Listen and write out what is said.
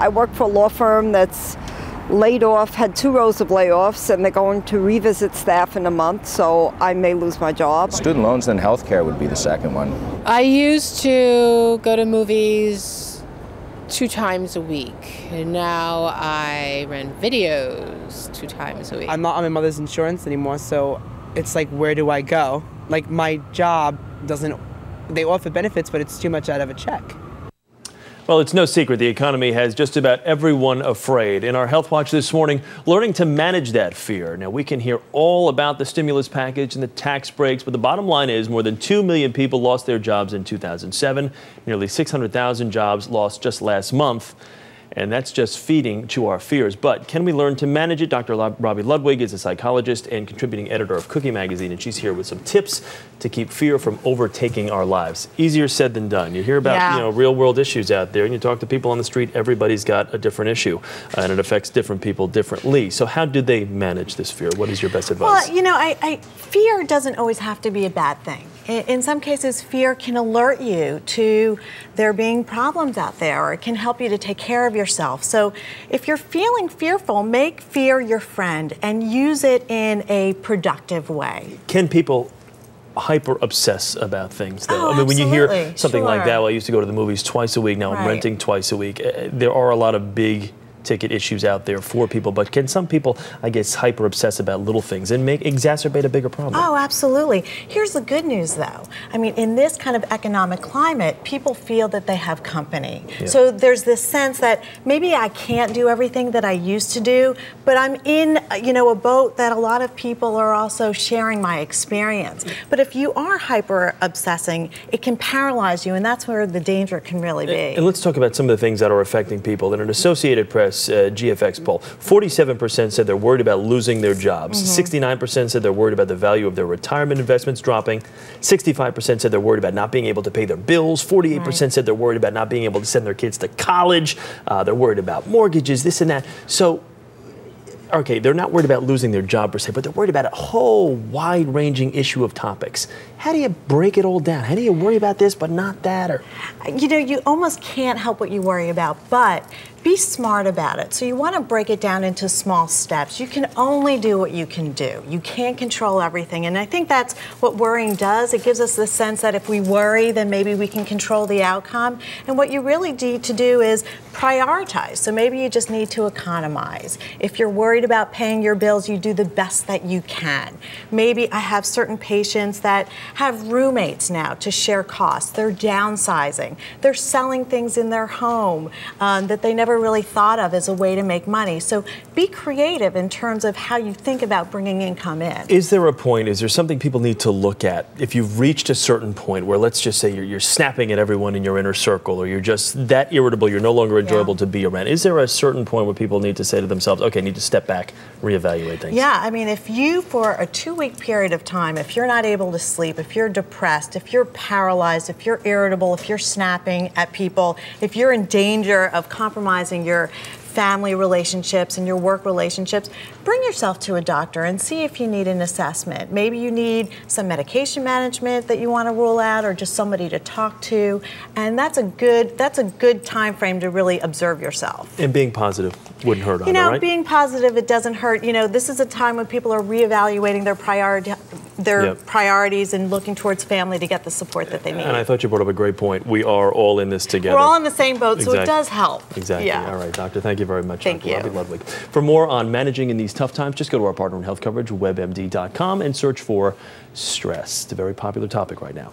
I work for a law firm that's laid off, had 2 rows of layoffs, and they're going to revisit staff in a month, so I may lose my job. Student loans and healthcare would be the second one. I used to go to movies 2 times a week, and now I rent videos 2 times a week. I'm not on my mother's insurance anymore, so it's like, where do I go? Like, my job doesn't, they offer benefits, but it's too much out of a check. Well, it's no secret the economy has just about everyone afraid. In our Health Watch this morning, learning to manage that fear. Now, we can hear all about the stimulus package and the tax breaks, but the bottom line is more than 2 million people lost their jobs in 2007, nearly 600,000 jobs lost just last month. And that's just feeding to our fears. But can we learn to manage it? Dr. Robi Ludwig is a psychologist and contributing editor of Cookie Magazine, and she's here with some tips to keep fear from overtaking our lives. Easier said than done. You hear about real world issues out there, and you talk to people on the street. Everybody's got a different issue, and it affects different people differently. So how do they manage this fear? What is your best advice? Well, you know, fear doesn't always have to be a bad thing. In some cases, fear can alert you to there being problems out there, or it can help you to take care of yourself. So if you're feeling fearful, make fear your friend and use it in a productive way. Can people hyper obsess about things, though? Oh, I mean, when you hear absolutely. something Sure. like that, well, I used to go to the movies twice a week, now I'm renting twice a week. There are a lot of big ticket issues out there for people, but can some people, I guess, hyper obsess about little things and exacerbate a bigger problem? Oh, absolutely. Here's the good news, though. I mean, in this kind of economic climate, people feel that they have company. Yeah. So there's this sense that maybe I can't do everything that I used to do, but I'm in, you know, a boat that a lot of people are also sharing my experience. But if you are hyper obsessing, it can paralyze you, and that's where the danger can really be. And let's talk about some of the things that are affecting people. In an Associated Press GFX poll, 47% said they're worried about losing their jobs. 69% said they're worried about the value of their retirement investments dropping. 65% said they're worried about not being able to pay their bills. 48% said they're worried about not being able to send their kids to college. They're worried about mortgages, this and that. So, okay, they're not worried about losing their job per se, but they're worried about a whole wide-ranging issue of topics. How do you break it all down? How do you worry about this but not that? Or, you know, you almost can't help what you worry about, but be smart about it. So you want to break it down into small steps. You can only do what you can do. You can't control everything. And I think that's what worrying does. It gives us the sense that if we worry, then maybe we can control the outcome. And what you really need to do is prioritize. So maybe you just need to economize. If you're worried about paying your bills, you do the best that you can. Maybe I have certain patients that have roommates now to share costs. They're downsizing. They're selling things in their home that they never really thought of as a way to make money. So be creative in terms of how you think about bringing income in. is there a point, is there something people need to look at if you've reached a certain point where, let's just say you're snapping at everyone in your inner circle, or you're just that irritable, you're no longer enjoyable to be around? Is there a certain point where people need to say to themselves, okay, I need to step back, reevaluate things? Yeah, I mean, if you, for a 2-week period of time, if you're not able to sleep, if you're depressed, if you're paralyzed, if you're irritable, if you're snapping at people, if you're in danger of compromising your family relationships and your work relationships, bring yourself to a doctor and see if you need an assessment. Maybe you need some medication management that you want to rule out, or just somebody to talk to, and that's a good time frame to really observe yourself. And being positive wouldn't hurt, you know, right? Being positive, it doesn't hurt. You know, this is a time when people are reevaluating their priorities and looking towards family to get the support that they need. And I thought you brought up a great point. We are all in this together. We're all in the same boat, so it does help. Exactly. Yeah. All right, doctor, thank you very much. Thank you. Robi Ludwig. For more on managing in these tough times, just go to our partner in health coverage, webmd.com, and search for stress. It's a very popular topic right now.